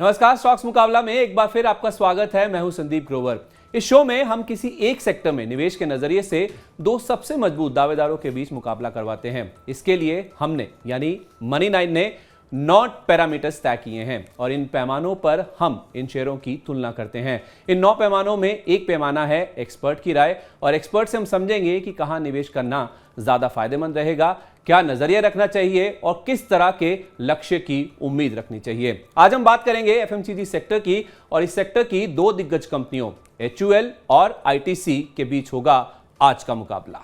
नमस्कार, स्टॉक्स मुकाबला में एक बार फिर आपका स्वागत है। मैं हूं संदीप ग्रोवर। इस शो में हम किसी एक सेक्टर में निवेश के नजरिए से दो सबसे मजबूत दावेदारों के बीच मुकाबला करवाते हैं। इसके लिए हमने यानी मनी 9 ने 9 पैरामीटर्स तय किए हैं और इन पैमानों पर हम इन शेयरों की तुलना करते हैं। इन 9 पैमानों में एक पैमाना है एक्सपर्ट की राय और एक्सपर्ट से हम समझेंगे कि कहां निवेश करना ज्यादा फायदेमंद रहेगा, क्या नजरिया रखना चाहिए और किस तरह के लक्ष्य की उम्मीद रखनी चाहिए। आज हम बात करेंगे एफएमसीजी सेक्टर की और इस सेक्टर की दो दिग्गज कंपनियों एचयूएल और आईटीसी के बीच होगा आज का मुकाबला।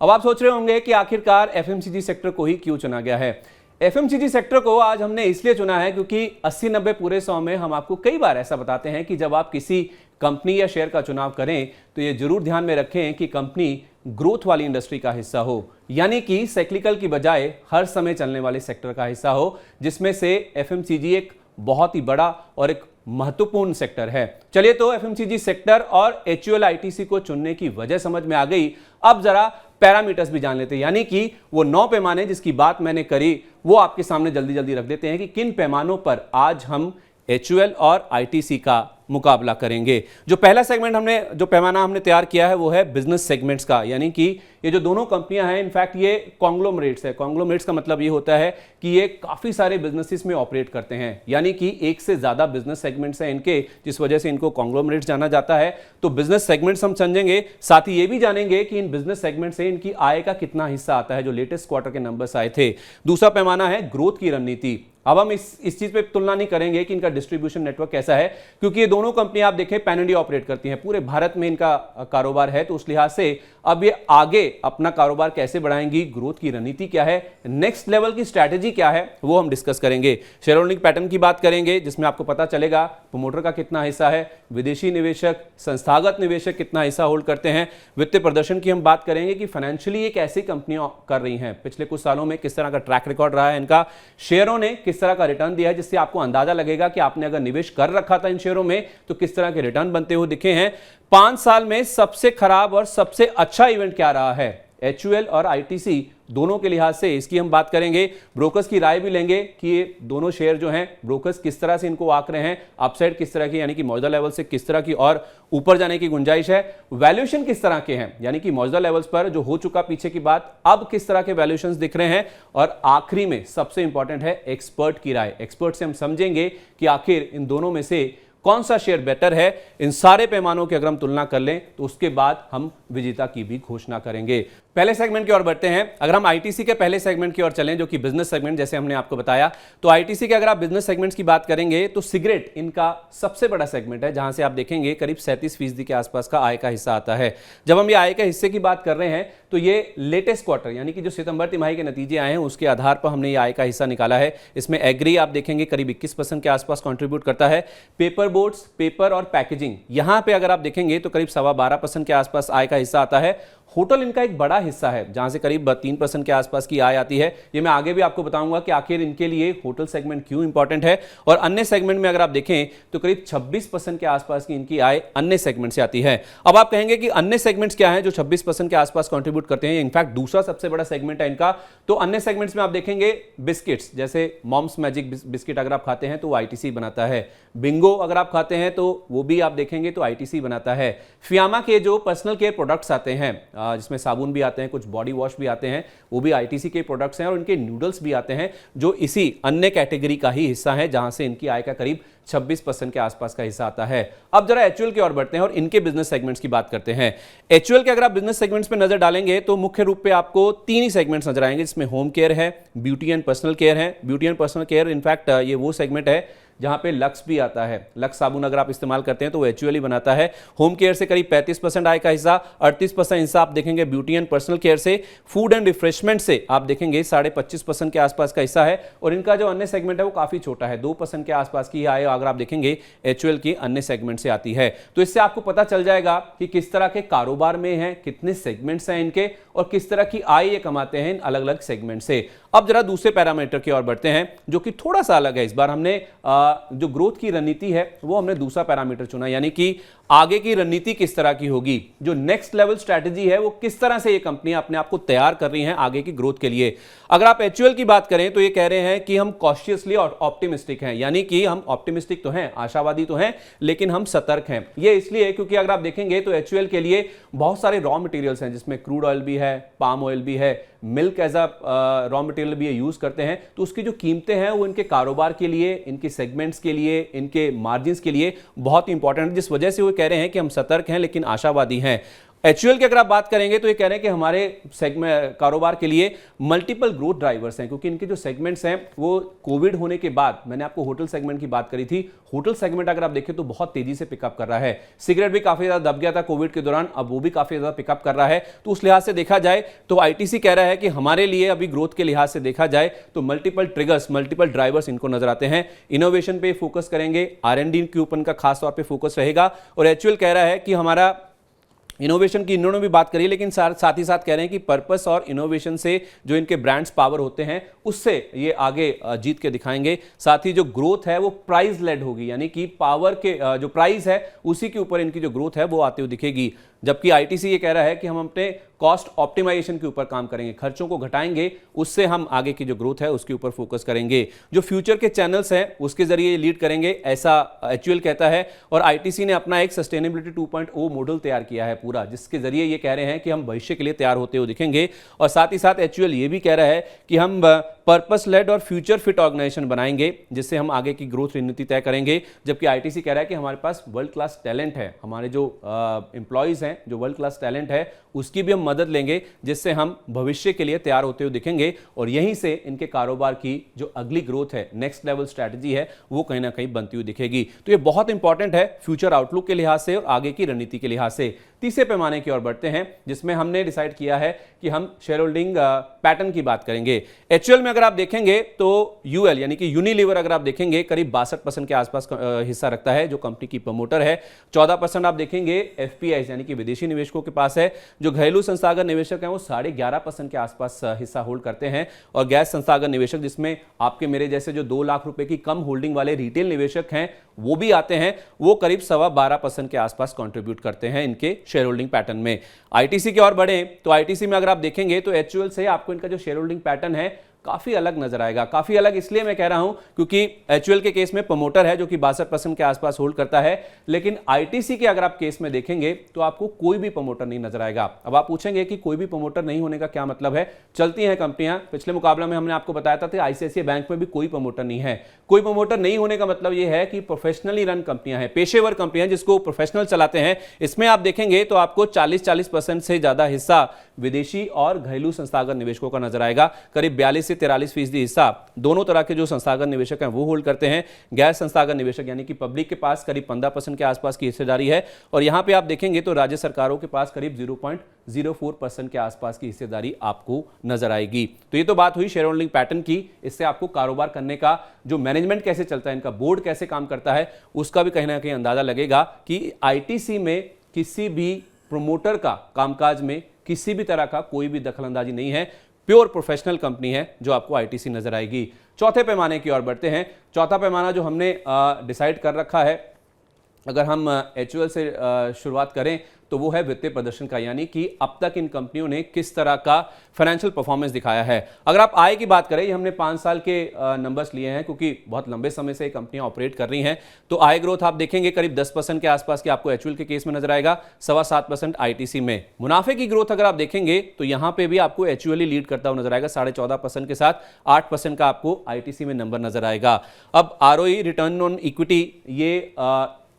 अब आप सोच रहे होंगे कि आखिरकार एफएमसीजी सेक्टर को ही क्यों चुना गया है। एफएमसीजी सेक्टर को आज हमने इसलिए चुना है क्योंकि 80-90 पूरे 100 में हम आपको कई बार ऐसा बताते हैं कि जब आप किसी कंपनी या शेयर का चुनाव करें तो ये जरूर ध्यान में रखें कि कंपनी ग्रोथ वाली इंडस्ट्री का हिस्सा हो, यानी कि साइक्लिकल की बजाय हर समय चलने वाले सेक्टर का हिस्सा हो, जिसमें से एफएमसीजी एक बहुत ही बड़ा और एक महत्वपूर्ण सेक्टर है। चलिए तो एफएमसीजी सेक्टर और एचयूएल आईटीसी को चुनने की वजह समझ में आ गई। अब जरा पैरामीटर्स भी जान लेते हैं, यानी कि वो 9 पैमाने जिसकी बात मैंने करी वो आपके सामने जल्दी जल्दी रख देते हैं कि किन पैमानों पर आज हम एचयूएल और आईटीसी का मुकाबला करेंगे। जो पहला सेगमेंट जो पैमाना हमने तैयार किया है वो है बिजनेस सेगमेंट्स का, यानी कि ये जो दोनों कंपनियां हैं इनफैक्ट ये कॉन्ग्लोमरेट्स है। कॉन्ग्लोमरेट्स का मतलब ये होता है कि ये काफी सारे बिजनेसेस में ऑपरेट करते हैं, यानी कि एक से ज्यादा बिजनेस सेगमेंट्स हैं इनके, जिस वजह से इनको कॉन्ग्लोमरेट्स जाना जाता है। तो बिजनेस सेगमेंट्स हम समझेंगे, साथ ही ये भी जानेंगे कि इन बिजनेस सेगमेंट से इनकी आय का कितना हिस्सा आता है, जो लेटेस्ट क्वार्टर के नंबर्स आए थे। दूसरा पैमाना है ग्रोथ की रणनीति। अब हम इस चीज पे तुलना नहीं करेंगे कि इनका डिस्ट्रीब्यूशन नेटवर्क कैसा है, क्योंकि ये दोनों कंपनियां आप देखें पैन इंडिया ऑपरेट करती हैं, पूरे भारत में इनका कारोबार है। तो उस लिहाज से अब ये आगे अपना कारोबार कैसे बढ़ाएंगी, ग्रोथ की रणनीति क्या है, नेक्स्ट लेवल की स्ट्रैटेजी क्या है, वो हम डिस्कस करेंगे। शेयर होल्डिंग पैटर्न की बात करेंगे जिसमें आपको पता चलेगा प्रमोटर का कितना हिस्सा है, विदेशी निवेशक, संस्थागत निवेशक कितना हिस्सा होल्ड करते हैं। वित्तीय प्रदर्शन की हम बात करेंगे कि फाइनेंशियली ये कैसी कंपनियां कर रही हैं, पिछले कुछ सालों में किस तरह का ट्रैक रिकॉर्ड रहा है इनका, शेयरों ने किस तरह का रिटर्न दिया है, जिससे आपको अंदाजा लगेगा कि आपने अगर निवेश कर रखा था इन शेयरों में तो किस तरह के रिटर्न बनते हुए दिखे हैं। 5 साल में सबसे खराब और सबसे अच्छा इवेंट क्या रहा है एचयूएल और आईटीसी दोनों के लिहाज से, इसकी हम बात करेंगे। ब्रोकर्स की राय भी लेंगे कि ये दोनों शेयर जो हैं ब्रोकर्स किस तरह से इनको आंक रहे हैं, अपसाइड किस तरह की, यानी कि मौजूदा लेवल से किस तरह की और ऊपर जाने की गुंजाइश है, वैल्यूएशन किस तरह के हैं, यानी कि मौजूदा लेवल्स पर जो हो चुका पीछे की बात अब किस तरह के वैल्यूएशंस दिख रहे हैं, और आखिरी में सबसे इंपॉर्टेंट है एक्सपर्ट की राय। एक्सपर्ट से हम समझेंगे कि आखिर इन दोनों में से कौन सा शेयर बेटर है। इन सारे पैमानों की अगर हम तुलना कर लें तो उसके बाद हम विजेता की भी घोषणा करेंगे। पहले सेगमेंट की ओर बढ़ते हैं। अगर हम आईटीसी के पहले सेगमेंट की ओर चलें जो कि बिजनेस सेगमेंट, जैसे हमने आपको बताया, तो आईटीसी के अगर आप बिजनेस सेगमेंट्स की बात करेंगे तो सिगरेट इनका सबसे बड़ा सेगमेंट है, जहां से आप देखेंगे करीब 37% के आसपास का आय का हिस्सा आता है। जब हम ये आय के हिस्से की बात कर रहे हैं तो ये लेटेस्ट क्वार्टर यानी कि जो सितंबर तिमाही के नतीजे आए हैं उसके आधार पर हमने ये आय का हिस्सा निकाला है। इसमें एग्री आप देखेंगे करीब 21% के आसपास कंट्रीब्यूट करता है। पेपर बोर्ड्स, पेपर और पैकेजिंग, यहां पे अगर आप देखेंगे तो करीब 12.25% के आसपास आय का हिस्सा आता है। होटल इनका एक बड़ा हिस्सा है जहां से करीब 3% के आसपास की आय आती है। ये मैं आगे भी आपको बताऊंगा कि आखिर इनके लिए होटल सेगमेंट क्यों इंपॉर्टेंट है। और अन्य सेगमेंट में अगर आप देखें तो करीब 26% के आसपास की इनकी आय अन्य सेगमेंट से आती है। अब आप कहेंगे कि अन्य सेगमेंट्स क्या है जो 26% के आसपास कंट्रीब्यूट करते हैं। इनफैक्ट दूसरा सबसे बड़ा सेगमेंट है इनका। तो अन्य सेगमेंट्स में आप देखेंगे बिस्किट्स, जैसे मॉम्स मैजिक बिस्किट अगर आप खाते हैं तो वो आईटीसी बनाता है। बिंगो अगर आप खाते हैं तो वो भी आप देखेंगे तो आईटीसी बनाता है। फियामा के जो पर्सनल केयर प्रोडक्ट्स आते हैं, जिसमें साबुन भी आते हैं, कुछ बॉडी वॉश भी आते हैं, वो भी आईटीसी के प्रोडक्ट्स हैं। और इनके नूडल्स भी आते हैं जो इसी अन्य कैटेगरी का ही हिस्सा है, जहां से इनकी आय का करीब 26% के आसपास का हिस्सा आता है। अब जरा एचयूएल की ओर बढ़ते हैं और इनके बिजनेस सेगमेंट्स की बात करते हैं। एचयूएल के अगर आप बिजनेस सेगमेंट्स पे नजर डालेंगे तो मुख्य रूप पे आपको 3 ही सेगमेंट्स नजर आएंगे, जिसमें होम केयर है, ब्यूटी एंड पर्सनल केयर है। Beauty and personal care in fact ये वो सेगमेंट है जहां पे लक्स भी आता है। लक्स साबुन अगर आप इस्तेमाल करते हैं तो वो एचयूएल ही बनाता है। होम केयर से करीब 35% आय का हिस्सा, 38% हिस्सा आप देखेंगे ब्यूटी एंड पर्सनल केयर से। फूड एंड रिफ्रेशमेंट से आप देखेंगे 25.5% के आसपास का हिस्सा है। और इनका जो अन्य सेगमेंट है वो काफी छोटा है, 2% के आसपास की आय अगर आप देखेंगे HUL की अन्य सेगमेंट से आती है। तो इससे आपको पता चल जाएगा कि किस तरह के कारोबार में हैं, कितने सेगमेंट्स हैं इनके और किस तरह की आय ये कमाते हैं इन अलग अलग सेगमेंट से। अब जरा दूसरे पैरामीटर की ओर बढ़ते हैं जो कि थोड़ा सा अलग है। इस बार हमने जो ग्रोथ की रणनीति है वो हमने दूसरा पैरामीटर चुना, यानी कि आगे की रणनीति किस तरह की होगी, जो नेक्स्ट लेवल स्ट्रैटेजी है वो किस तरह से ये कंपनियां अपने आप को तैयार कर रही हैं आगे की ग्रोथ के लिए। अगर आप HUL की बात करें तो ये कह रहे हैं कि हम कॉशियसली और ऑप्टिमिस्टिक हैं, यानी कि हम ऑप्टिमिस्टिक तो हैं, आशावादी तो हैं, लेकिन हम सतर्क हैं। ये इसलिए क्योंकि अगर आप देखेंगे तो HUL के लिए बहुत सारे रॉ मटेरियल्स हैं, जिसमें क्रूड ऑयल भी है, पाम ऑयल भी है, milk as a raw material भी ये यूज करते हैं। तो उसकी जो कीमतें हैं वो इनके कारोबार के लिए, इनके सेगमेंट्स के लिए, इनके मार्जिन्स के लिए बहुत इंपॉर्टेंट है, जिस वजह से वो कह रहे हैं कि हम सतर्क हैं लेकिन आशावादी हैं। HUL की अगर आप बात करेंगे तो ये कह रहे हैं कि हमारे सेगमेंट कारोबार के लिए मल्टीपल ग्रोथ ड्राइवर्स हैं, क्योंकि इनके जो सेगमेंट्स हैं वो कोविड होने के बाद, मैंने आपको होटल सेगमेंट की बात करी थी, होटल सेगमेंट अगर आप देखें तो बहुत तेजी से पिकअप कर रहा है। सिगरेट भी काफी ज्यादा दब गया था कोविड के दौरान, अब वो भी काफी ज्यादा पिकअप कर रहा है। तो उस लिहाज से देखा जाए तो ITC कह रहा है कि हमारे लिए अभी ग्रोथ के लिहाज से देखा जाए तो मल्टीपल ट्रिगर्स, मल्टीपल ड्राइवर्स इनको नजर आते हैं। इनोवेशन पे फोकस करेंगे, R&D के ऊपर का खास तौर पर फोकस रहेगा। और HUL कह रहा है कि हमारा इनोवेशन की इन्होंने भी बात करी, लेकिन साथ ही साथ कह रहे हैं कि पर्पस और इनोवेशन से जो इनके ब्रांड्स पावर होते हैं उससे ये आगे जीत के दिखाएंगे। साथ ही जो ग्रोथ है वो प्राइस लेड होगी, यानी कि पावर के जो प्राइस है उसी के ऊपर इनकी जो ग्रोथ है वो आते हुए दिखेगी। जबकि ITC ये कह रहा है कि हम अपने कॉस्ट ऑप्टिमाइजेशन के ऊपर काम करेंगे, खर्चों को घटाएंगे, उससे हम आगे की जो ग्रोथ है उसके ऊपर फोकस करेंगे। जो फ्यूचर के चैनल्स हैं उसके जरिए लीड करेंगे, ऐसा HUL कहता है। और ITC ने अपना एक सस्टेनेबिलिटी 2.0 मॉडल तैयार किया है पूरा, जिसके जरिए ये कह रहे हैं कि हम भविष्य के लिए तैयार होते हुए दिखेंगे। और साथ ही साथ HUL ये भी कह रहा है कि हम पर्पस लेड और फ्यूचर फिट ऑर्गेनाइजेशन बनाएंगे, जिससे हम आगे की ग्रोथ रणनीति तय करेंगे। जबकि ITC कह रहा है कि हमारे पास वर्ल्ड क्लास टैलेंट है, हमारे जो एम्प्लॉयज हैं, जो वर्ल्ड क्लास टैलेंट है उसकी भी हम मदद लेंगे, जिससे हम भविष्य के लिए तैयार होते हुए दिखेंगे। और यहीं से इनके कारोबार की जो अगली ग्रोथ है, नेक्स्ट लेवल स्ट्रैटेजी है, वो कहीं ना कहीं बनती हुई दिखेगी। तो ये बहुत इंपॉर्टेंट है फ्यूचर आउटलुक के लिहाज से और आगे की रणनीति के लिहाज से। तीसरे पैमाने की ओर बढ़ते हैं, जिसमें हमने डिसाइड किया है कि हम शेयर होल्डिंग पैटर्न की बात करेंगे। HUL में अगर आप देखेंगे तो UL यानी कि यूनिलीवर अगर आप देखेंगे करीब 62% के आसपास हिस्सा रखता है, जो कंपनी की प्रमोटर है। 14% आप देखेंगे FPIs यानी कि विदेशी निवेशकों के पास है। जो घरेलू संस्थागत निवेशक हैं वो 11.5% के आसपास हिस्सा होल्ड करते हैं। और गैर संस्थागत निवेशक, जिसमें आपके मेरे जैसे जो 2 लाख रुपए की कम होल्डिंग वाले रिटेल निवेशक हैं वो भी आते हैं, वो करीब 12.25% के आसपास कंट्रीब्यूट करते हैं इनके शेयर होल्डिंग पैटर्न में। ITC की ओर बढ़े तो ITC में अगर आप देखेंगे तो HUL से आपको इनका जो शेयर होल्डिंग पैटर्न है काफी अलग नजर आएगा। काफी अलग इसलिए मैं कह रहा हूं क्योंकि HUL के केस में प्रमोटर है जो कि 62% के आसपास होल्ड करता है, लेकिन ITC के अगर आप केस में देखेंगे तो आपको कोई भी प्रमोटर नहीं नजर आएगा। अब आप पूछेंगे कि कोई भी प्रमोटर नहीं होने का क्या मतलब है? चलती हैं कंपनियां, पिछले मुकाबला में हमने आपको बताया था कि ICICI बैंक में भी कोई प्रमोटर नहीं है। कोई प्रमोटर नहीं होने का मतलब यह है कि प्रोफेशनली रन कंपनियां हैं, पेशेवर कंपनियां जिसको प्रोफेशनल चलाते हैं। इसमें आप देखेंगे तो आपको 40% से ज्यादा हिस्सा विदेशी और घरेलू संस्थागत निवेशकों का नजर आएगा। करीब 42 से 43% हिस्सा दोनों तरह के जो संस्थागत निवेशक हैं वो होल्ड करते हैं। गैर संस्थागत निवेशक यानी कि पब्लिक के पास करीब 15% के आसपास की हिस्सेदारी है। और यहां पे आप देखेंगे तो राज्य सरकारों के पास करीब 0.04% के आसपास की हिस्सेदारी आपको नजर आएगी। तो ये तो बात हुई शेयर होल्डिंग पैटर्न की। इससे आपको कारोबार करने का जो मैनेजमेंट कैसे चलता है, इनका बोर्ड कैसे काम करता है, उसका भी कहीं ना कहीं अंदाजा लगेगा कि ITC में किसी भी प्रमोटर का कामकाज में किसी भी तरह का कोई भी दखलंदाजी नहीं है। प्योर प्रोफेशनल कंपनी है जो आपको ITC नजर आएगी। चौथे पैमाने की ओर बढ़ते हैं। चौथा पैमाना जो हमने डिसाइड कर रखा है, अगर हम HUL से शुरुआत करें तो वो है वित्तीय प्रदर्शन का, यानी कि अब तक इन कंपनियों ने किस तरह का फाइनेंशियल परफॉर्मेंस दिखाया है। अगर आप आय की बात करें, हमने 5 साल के नंबर्स लिए हैं क्योंकि बहुत लंबे समय से कंपनियां ऑपरेट कर रही हैं। तो आय ग्रोथ आप देखेंगे करीब 10% के आसपास की आपको HUL के केस में नजर आएगा, 7.25% ITC में। मुनाफे की ग्रोथ अगर आप देखेंगे तो यहां पर भी आपको HUL ही लीड करता हुआ नजर आएगा 14.5% के साथ, 8% का आपको ITC में नंबर नजर आएगा। अब ROE रिटर्न ऑन इक्विटी, ये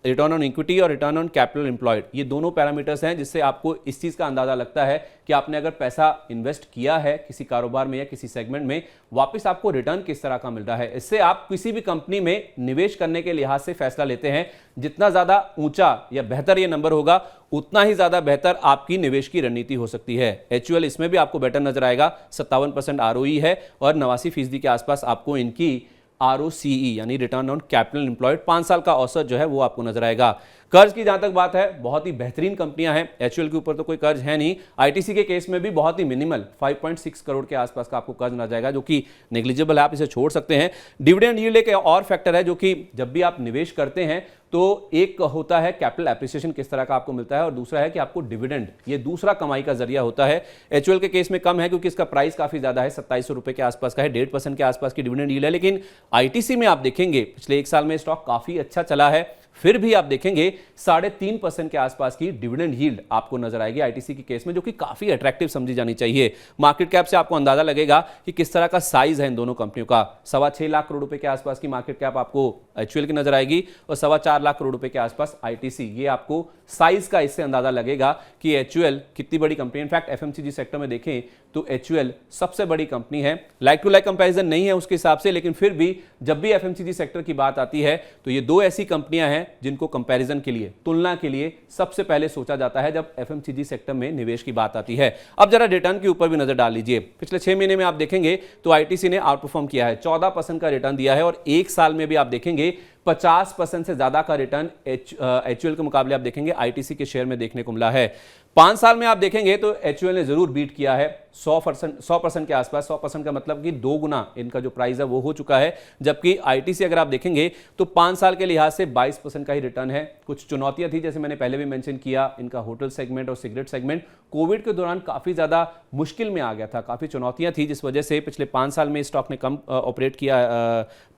रिटर्न ऑन इक्विटी और रिटर्न ऑन कैपिटल एम्प्लॉयड, ये दोनों पैरामीटर्स हैं जिससे आपको इस चीज का अंदाजा लगता है कि आपने अगर पैसा इन्वेस्ट किया है किसी कारोबार में या किसी सेगमेंट में, वापस आपको रिटर्न किस तरह का मिल रहा है। इससे आप किसी भी कंपनी में निवेश करने के लिहाज से फैसला लेते हैं। जितना ज्यादा ऊंचा या बेहतर ये नंबर होगा, उतना ही ज्यादा बेहतर आपकी निवेश की रणनीति हो सकती है। HUL इसमें भी आपको बेटर नजर आएगा, 57% ROE है और 89% के आसपास आपको इनकी ROCE यानी रिटर्न ऑन कैपिटल एम्प्लॉयड 5 साल का औसत जो है वो आपको नजर आएगा। कर्ज की जहां तक बात है, बहुत ही बेहतरीन कंपनियां हैं। HUL के ऊपर तो कोई कर्ज है नहीं। ITC के केस में भी बहुत ही मिनिमल 5.6 करोड़ के आसपास का आपको कर्ज नजर आएगा, जो कि नेग्लिजिबल है, आप इसे छोड़ सकते हैं। डिविडेंड यील्ड एक और फैक्टर है, जो कि जब भी आप निवेश करते हैं तो एक होता है कैपिटल एप्रिसिएशन किस तरह का आपको मिलता है, और दूसरा है कि आपको डिविडेंड, ये दूसरा कमाई का जरिया होता है। HUL के केस में कम है क्योंकि इसका प्राइस काफी ज्यादा है, 2700 रुपए के आसपास का है, 1.5% के आसपास की डिविडेंड यील्ड है। लेकिन ITC में आप देखेंगे पिछले 1 साल में स्टॉक काफी अच्छा चला है, फिर भी आप देखेंगे 3.5% के आसपास की डिविडेंड यील्ड आपको नजर आएगी ITC के केस में, जो कि काफी अट्रैक्टिव समझी जानी चाहिए। मार्केट कैप से आपको अंदाजा लगेगा कि किस तरह का साइज है इन दोनों कंपनियों का। 6.25 लाख करोड़ रुपए के आसपास की मार्केट कैप आपको HUL की नजर आएगी और 4.25 लाख करोड़ रुपए के आसपास ITC। ये आपको साइज का इससे अंदाजा लगेगा कि HUL कितनी बड़ी कंपनी है। इनफैक्ट FMCG सेक्टर में देखें तो HUL सबसे बड़ी कंपनी है। लाइक टू लाइक कंपैरिजन नहीं है उसके हिसाब से, लेकिन फिर भी जब भी FMCG सेक्टर की बात आती है तो ये दो ऐसी कंपनियां हैं जिनको कंपैरिजन के लिए, तुलना के लिए सबसे पहले सोचा जाता है जब FMCG सेक्टर में निवेश की बात आती है। अब जरा रिटर्न के ऊपर भी नजर डाल लीजिए। पिछले 6 महीने में आप देखेंगे तो ITC ने आउट परफॉर्म किया है, 14% का रिटर्न दिया है, और 1 साल में भी आप देखेंगे 50% से ज्यादा का रिटर्न HUL के मुकाबले आप देखेंगे ITC के शेयर में देखने को मिला है। 5 साल में आप देखेंगे तो HUL ने जरूर बीट किया है 100% के आसपास। 100% का मतलब कि 2 गुना इनका जो प्राइस है वो हो चुका है, जबकि ITC अगर आप देखेंगे तो 5 साल के लिहाज से 22% का ही रिटर्न है। कुछ चुनौतियां थी, जैसे मैंने पहले भी मेंशन किया, इनका होटल सेगमेंट और सिगरेट सेगमेंट कोविड के दौरान काफी ज्यादा मुश्किल में आ गया था, काफी चुनौतियां थी, जिस वजह से पिछले 5 साल में स्टॉक ने कम ऑपरेट किया,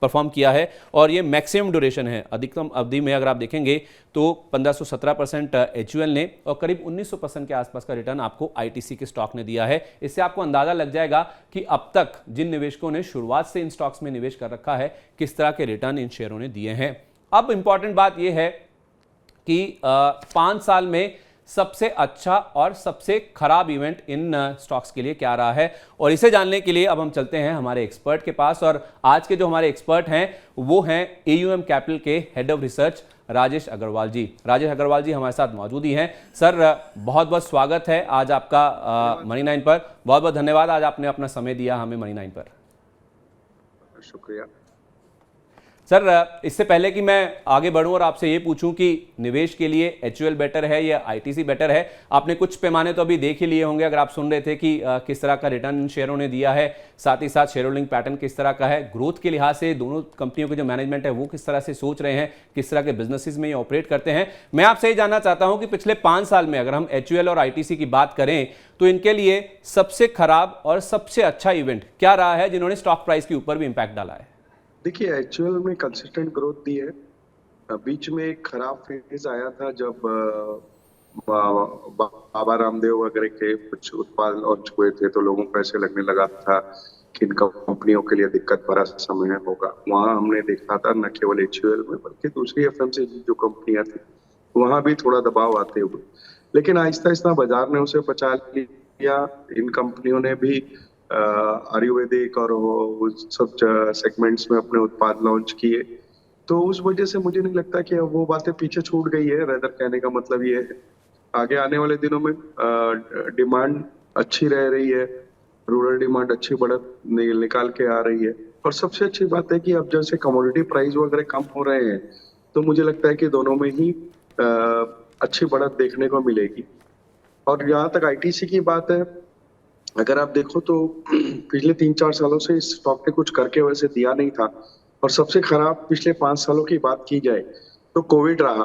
परफॉर्म किया है। और ये मैक्सिमम ड्यूरेशन है, अधिकतम अवधि में अगर आप देखेंगे तो 1517% HUL ने और करीब 1900% के आसपास का रिटर्न आपको ITC के स्टॉक ने दिया है। इससे आपको अंदाजा लग जाएगा कि अब तक जिन निवेशकों ने शुरुआत से इन स्टॉक्स में निवेश कर रखा है, किस तरह के रिटर्न इन शेयरों ने दिए हैं। अब इंपॉर्टेंट बात यह है कि 5 साल में सबसे अच्छा और सबसे खराब इवेंट इन स्टॉक्स के लिए क्या रहा है, और इसे जानने के लिए अब हम चलते हैं हमारे एक्सपर्ट के पास। और आज के जो हमारे एक्सपर्ट हैं वो हैं AUM कैपिटल के head of research Rajesh Agarwal ji. Rajesh Agarwal ji हमारे साथ मौजूद ही हैं। सर, बहुत बहुत स्वागत है आज आपका मनी 9 पर। बहुत बहुत धन्यवाद, आज आपने अपना समय दिया हमें मनी 9 पर। शुक्रिया सर। इससे पहले कि मैं आगे बढ़ूं और आपसे ये पूछूं कि निवेश के लिए HUL बेटर है या ITC बेटर है, आपने कुछ पैमाने तो अभी देख ही लिए होंगे अगर आप सुन रहे थे कि किस तरह का रिटर्न इन शेयरों ने दिया है, साथ ही साथ शेयर होल्डिंग पैटर्न किस तरह का है, ग्रोथ के लिहाज से दोनों कंपनियों के जो मैनेजमेंट है वो किस तरह से सोच रहे हैं, किस तरह के बिजनेसेस में ये ऑपरेट करते हैं। मैं आपसे ये जानना चाहता हूं कि पिछले 5 साल में अगर हम HUL और ITC की बात करें तो इनके लिए सबसे खराब और सबसे अच्छा इवेंट क्या रहा है जिन्होंने स्टॉक प्राइस के ऊपर भी इंपैक्ट डाला है। देखिए, HUL में कंसिस्टेंट ग्रोथ दी है। बीच में एक खराब फेज आया था जब बाबा रामदेव वगैरह के कुछ उत्पाद लॉन्च हुए थे, तो लोगों को ऐसे लगने लगा था कि इन कंपनियों के लिए दिक्कत भरा समय होगा। वहां हमने देखा था न केवल HUL में बल्कि दूसरी FMCG जो कंपनियां थी वहां भी थोड़ा दबाव आते हुए, लेकिन आहिस्ता आहिस्ता बाजार ने उसे बचा लिया। इन कंपनियों ने भी आयुर्वेदिक और उस सब सेगमेंट्स में अपने उत्पाद लॉन्च किए, तो उस वजह से मुझे नहीं लगता कि वो बातें पीछे छूट गई है। रेदर कहने का मतलब ये है आगे आने वाले दिनों में डिमांड अच्छी रह रही है, रूरल डिमांड अच्छी बढ़त निकाल के आ रही है। और सबसे अच्छी बात है कि अब जैसे कमोडिटी प्राइस वगैरह कम हो रहे हैं, तो मुझे लगता है कि दोनों में ही अच्छी बढ़त देखने को मिलेगी। और जहाँ तक ITC की बात है, अगर आप देखो तो पिछले 3-4 सालों से इस स्टॉक ने कुछ करके वैसे दिया नहीं था। और सबसे खराब पिछले 5 सालों की बात की जाए तो कोविड रहा,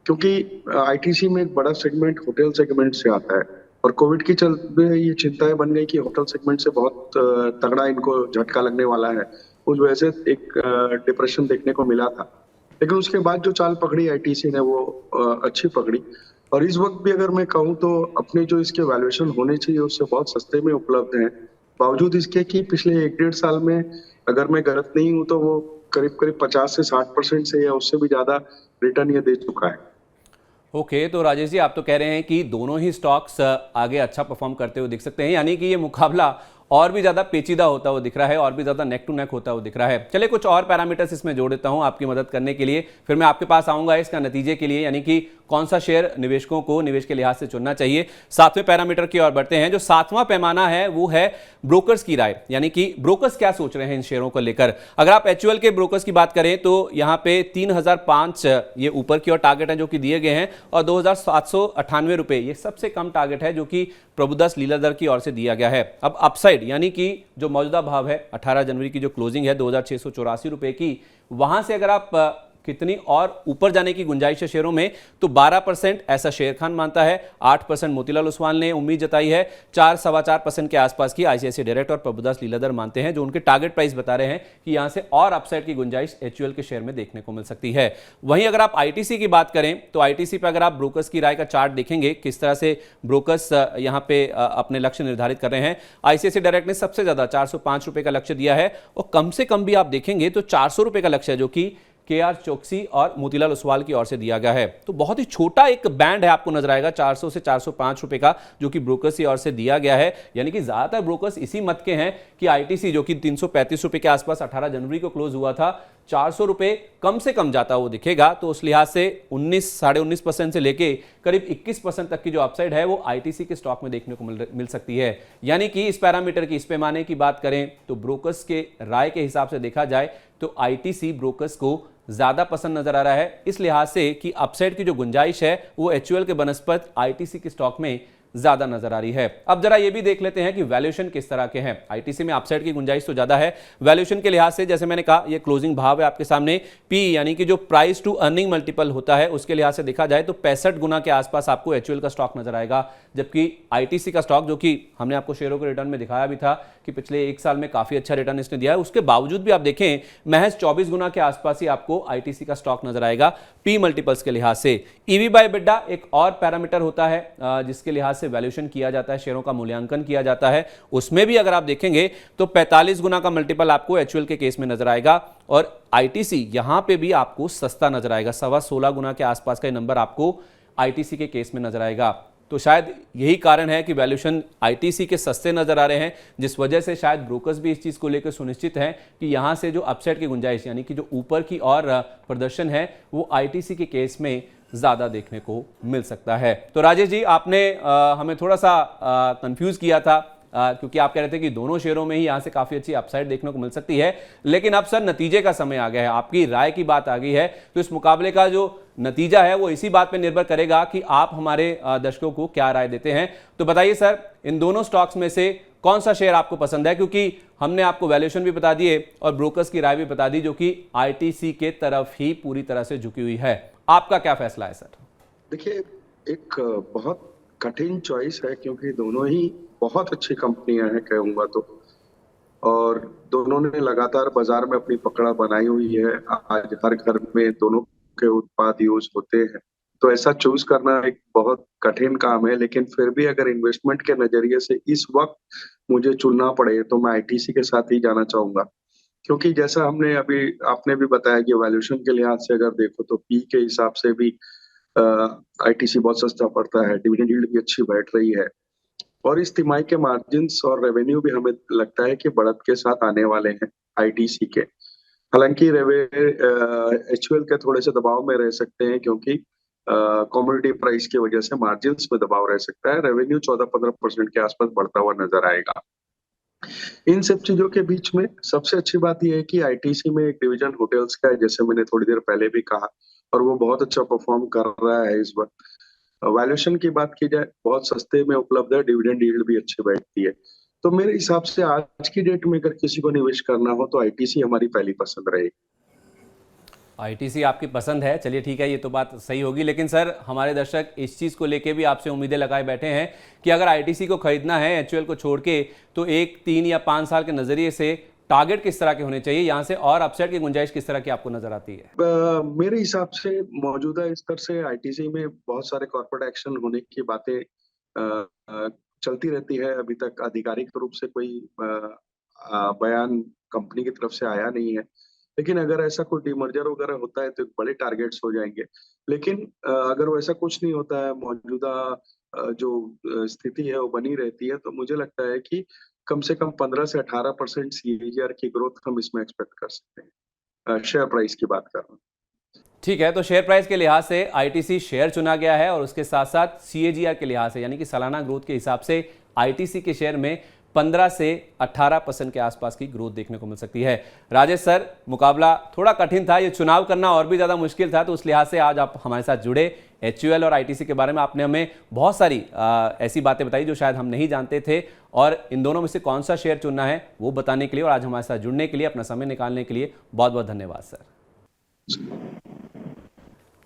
क्योंकि ITC में एक बड़ा सेगमेंट होटल सेगमेंट से आता है, और कोविड की चलते ये चिंताएं बन गई कि होटल सेगमेंट से बहुत तगड़ा इनको झटका लगने वाला है। उस वजह से एक डिप्रेशन देखने को मिला था, लेकिन उसके बाद जो चाल पकड़ी ITC ने वो अच्छी पकड़ी। और इस वक्त भी अगर मैं कहूँ तो अपने जो इसके वैल्यूएशन होने चाहिए उससे बहुत सस्ते में उपलब्ध हैं, बावजूद इसके कि पिछले 1-1.5 साल में अगर मैं गलत नहीं हूँ तो वो करीब 50 से 60% से या उससे भी ज्यादा रिटर्न ये दे चुका है। ओके, तो राजेश जी आप तो कह रहे हैं कि दोनों ही स्टॉक्स आगे अच्छा परफॉर्म करते हुए दिख सकते हैं, यानी कि ये मुकाबला और भी ज्यादा पेचीदा होता हुआ दिख रहा है, और भी ज्यादा नेक टू नेक होता हुआ दिख रहा है। चलिए कुछ और पैरामीटर्स इसमें जोड़ देता हूं आपकी मदद करने के लिए, फिर मैं आपके पास आऊंगा इसका नतीजे के लिए, यानी कि कौन सा शेयर निवेशकों को निवेश के लिहाज से चुनना चाहिए। सातवें पैरामीटर की ओर बढ़ते हैं। जो सातवां पैमाना है वो है ब्रोकर्स की राय, यानी कि ब्रोकर्स क्या सोच रहे हैं इन शेयरों को लेकर। अगर आप एचयूएल के ब्रोकर्स की बात करें तो यहां पे 3005 ये ऊपर की ओर टारगेट है जो कि दिए गए हैं, और 2798 रुपए ये सबसे कम टारगेट है जो कि प्रभुदास लीलाधर की ओर से दिया गया है। अब अपसाइड यानी कि जो मौजूदा भाव है 18 जनवरी की जो क्लोजिंग है 2684 रुपए की, वहां से अगर आप कितनी और ऊपर जाने की गुंजाइश है शेयरों में, तो 12% ऐसा शेर खान मानता है, 8% मोतीलाल ओसवाल ने उम्मीद जताई है, 4-4.25% के आसपास की आईसीआईसीआई डायरेक्ट और प्रभुदास लीलाधर मानते हैं, जो उनके टारगेट प्राइस बता रहे हैं कि यहां से और अपसाइड की गुंजाइश एचयूएल के शेयर में देखने को मिल सकती है। वहीं अगर आप आईटीसी की बात करें तो आईटीसी पर अगर आप ब्रोकर्स की राय का चार्ट देखेंगे, किस तरह से ब्रोकर्स यहां पे अपने लक्ष्य निर्धारित कर रहे हैं। आईसीआईसीआई डायरेक्ट ने सबसे ज्यादा 405 रुपए का लक्ष्य दिया है, और कम से कम भी आप देखेंगे तो 400 रुपए का लक्ष्य है जो कि केआर चौकसी और मोतीलाल ओसवाल की ओर से दिया गया है। तो बहुत ही छोटा एक बैंड है, आपको नजर आएगा 400 से 405 रुपए का, जो कि ब्रोकर्स की ओर से दिया गया है। यानी कि ज्यादातर ब्रोकर्स इसी मत के हैं कि आईटीसी जो कि 335 रुपए के आसपास 18 जनवरी को क्लोज हुआ था, 400 रुपए कम से कम जाता वो दिखेगा। तो उस लिहाज से 19-19.5% से लेके करीब 21% तक की जो अपसाइड है वो आईटीसी के स्टॉक में देखने को मिल सकती है। यानी कि इस पैरामीटर की, इस पैमाने की बात करें तो ब्रोकर्स के राय के हिसाब से देखा जाए तो आईटीसी ब्रोकर्स को ज्यादा पसंद नजर आ रहा है, इस लिहाज से कि अपसाइड की जो गुंजाइश है वो एचयूएल के बनस्पत आईटीसी के स्टॉक में ज्यादा नजर आ रही है। अब जरा ये भी देख लेते हैं कि वैल्यूएशन किस तरह के हैं। आईटीसी में अपसाइड की गुंजाइश तो ज्यादा है, वैल्यूएशन के लिहाज से जैसे मैंने कहा ये क्लोजिंग भाव है आपके सामने, पी यानी कि जो प्राइस टू अर्निंग मल्टीपल होता है उसके लिहाज से देखा जाए तो 65 गुना के आसपास आपको एचयूएल का स्टॉक नजर आएगा, जबकि आईटीसी का स्टॉक, जो कि हमने आपको शेयरों के रिटर्न में दिखाया भी था कि पिछले एक साल में काफी अच्छा रिटर्न इसने दिया है, उसके बावजूद भी आप देखें महज 24 गुना के आसपास ही आपको आईटीसी का स्टॉक नजर आएगा पी मल्टीपल्स के लिहाज से। ईवी बाय बिड्डा एक और पैरामीटर होता है जिसके लिहाज से वैल्यूएशन किया जाता है, शेयरों का मूल्यांकन किया जाता है, उसमें भी अगर आप देखेंगे तो 45 गुना का मल्टीपल आपको एचयूएल के केस में नजर आएगा, और आईटीसी यहां पे भी आपको सस्ता नजर आएगा, 16.25 गुना के आसपास का नंबर आपको आईटीसी के केस में नजर आएगा। तो शायद यही कारण है कि वैल्यूएशन आईटीसी के सस्ते नजर आ रहे हैं, जिस वजह से शायद ब्रोकर्स भी इस चीज को लेकर सुनिश्चित हैं कि यहां से जो अपसाइड की गुंजाइश यानी कि जो ऊपर की और प्रदर्शन है वो आईटीसी के केस में ज्यादा देखने को मिल सकता है। तो राजेश जी, आपने हमें थोड़ा सा कंफ्यूज किया था क्योंकि आप कह रहे थे कि दोनों शेयरों में ही यहां से काफी अच्छी अपसाइड देखने को मिल सकती है, लेकिन अब सर नतीजे का समय आ गया है, आपकी राय की बात आ गई है, तो इस मुकाबले का जो नतीजा है वो इसी बात पर निर्भर करेगा कि आप हमारे दर्शकों को क्या राय देते हैं। तो बताइए सर, इन दोनों स्टॉक्स में से कौन सा शेयर आपको पसंद है, क्योंकि हमने आपको वैल्यूएशन भी बता दिए और ब्रोकर्स की राय भी बता दी जो कि आईटीसी के तरफ ही पूरी तरह से झुकी हुई है। आपका क्या फैसला है सर? देखिए, एक बहुत कठिन चॉइस है क्योंकि दोनों ही बहुत अच्छी कंपनियां हैं कहूंगा तो, और दोनों ने लगातार बाजार में अपनी पकड़ बनाई हुई है। आज हर घर में दोनों के उत्पाद यूज होते हैं, तो ऐसा चूज करना एक बहुत कठिन काम है। लेकिन फिर भी अगर इन्वेस्टमेंट के नजरिए से इस वक्त मुझे चुनना पड़े तो मैं आईटीसी के साथ ही जाना चाहूंगा, क्योंकि जैसा हमने अभी आपने भी बताया कि वैल्यूएशन के लिहाज से अगर देखो तो पी के हिसाब से भी आईटीसी बहुत सस्ता पड़ता है, डिविडेंड यील्ड भी अच्छी बैठ रही है, और इस तिमाही के मार्जिन्स और रेवेन्यू भी हमें लगता है कि बढ़त के साथ आने वाले हैं आईटीसी के। हालांकि एचयूएल के थोड़े से दबाव में रह सकते हैं क्योंकि कमोडिटी प्राइस की वजह से मार्जिन्स में दबाव रह सकता है। रेवेन्यू 14-15% के आसपास बढ़ता हुआ नजर आएगा। इन सब चीजों के बीच में सबसे अच्छी बात यह है कि आईटीसी में एक डिवीजन होटल्स का है, जैसे मैंने थोड़ी देर पहले भी कहा, और वो बहुत अच्छा परफॉर्म कर रहा है इस वक्त। वैल्यूएशन की बात की जाए बहुत सस्ते में उपलब्ध है, डिविडेंड यील्ड भी अच्छी बैठती है। तो मेरे हिसाब से आज की डेट में अगर किसी को निवेश करना हो तो आईटीसी हमारी पहली पसंद रहेगी। आईटीसी आपकी पसंद है, चलिए ठीक है, ये तो बात सही होगी, लेकिन सर हमारे दर्शक इस चीज़ को लेके भी आपसे उम्मीदें लगाए बैठे हैं कि अगर आईटीसी को खरीदना है एचयूएल को छोड़ के तो 1, 3 या 5 साल के नजरिए से टारगेट किस तरह के होने चाहिए, यहां से और अपसाइड की गुंजाइश किस तरह की आपको नजर आती है? मेरे हिसाब से मौजूदा स्तर से आईटीसी में बहुत सारे कॉर्पोरेट एक्शन होने की बातें चलती रहती है। अभी तक आधिकारिक रूप से कोई बयान कंपनी की तरफ से आया नहीं है, लेकिन अगर ऐसा कोई डीमर्जर वगैरह होता है तो बड़े टारगेट्स हो जाएंगे। लेकिन अगर वैसा कुछ नहीं होता है, मौजूदा जो स्थिति है वो बनी रहती है, तो मुझे लगता है कि कम से कम 15 से 18% CAGR की ग्रोथ हम इसमें एक्सपेक्ट कर सकते हैं। शेयर प्राइस की बात कर रहा हूँ। ठीक है, तो शेयर प्राइस के लिहाज से आईटीसी शेयर चुना गया है और उसके साथ साथ सीएजीआर के लिहाज से यानी कि सालाना ग्रोथ के हिसाब से आईटीसी के शेयर में 15 से 18% के आसपास की ग्रोथ देखने को मिल सकती है। राजेश सर, मुकाबला थोड़ा कठिन था, ये चुनाव करना और भी ज़्यादा मुश्किल था, तो उस लिहाज से आज आप हमारे साथ जुड़े। एचयूएल और आईटीसी के बारे में आपने हमें बहुत सारी ऐसी बातें बताई जो शायद हम नहीं जानते थे, और इन दोनों में से कौन सा शेयर चुनना है वो बताने के लिए और आज हमारे साथ जुड़ने के लिए, अपना समय निकालने के लिए बहुत बहुत धन्यवाद सर।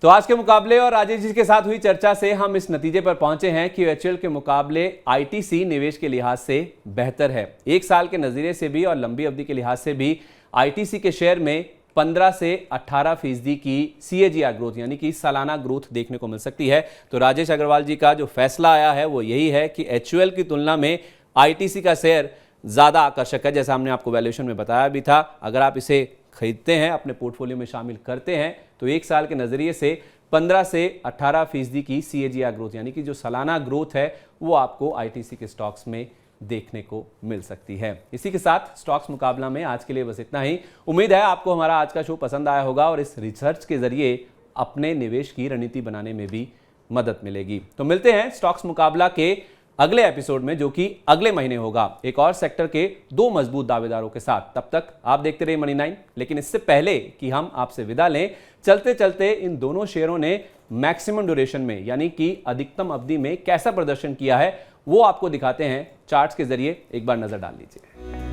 तो आज के मुकाबले और राजेश जी के साथ हुई चर्चा से हम इस नतीजे पर पहुंचे हैं कि एचयूएल के मुकाबले आईटीसी निवेश के लिहाज से बेहतर है। एक साल के नजरिए से भी और लंबी अवधि के लिहाज से भी आईटीसी के शेयर में 15 से 18% की सीएजीआर ग्रोथ यानी कि सालाना ग्रोथ देखने को मिल सकती है। तो राजेश अग्रवाल जी का जो फैसला आया है वो यही है कि एचयूएल की तुलना में आईटीसी का शेयर ज़्यादा आकर्षक है, जैसा हमने आपको वैल्यूएशन में बताया भी था। अगर आप इसे खरीदते हैं, अपने पोर्टफोलियो में शामिल करते हैं, तो एक साल के नज़रिए से 15 से 18% की सीएजीआर ग्रोथ यानी कि जो सालाना ग्रोथ है वो आपको आईटीसी के स्टॉक्स में देखने को मिल सकती है। इसी के साथ स्टॉक्स मुकाबला में आज के लिए बस इतना ही। उम्मीद है आपको हमारा आज का शो पसंद आया होगा और इस रिसर्च के जरिए अपने निवेश की रणनीति बनाने में भी मदद मिलेगी। तो मिलते हैं स्टॉक्स मुकाबला के अगले एपिसोड में, जो कि अगले महीने होगा, एक और सेक्टर के 2 मजबूत दावेदारों के साथ। तब तक आप देखते रहिए मनी 9। लेकिन इससे पहले कि हम आपसे विदा लें, चलते चलते इन दोनों शेयरों ने मैक्सिमम ड्यूरेशन में यानी कि अधिकतम अवधि में कैसा प्रदर्शन किया है वो आपको दिखाते हैं चार्ट्स के जरिए। एक बार नजर डाल लीजिए।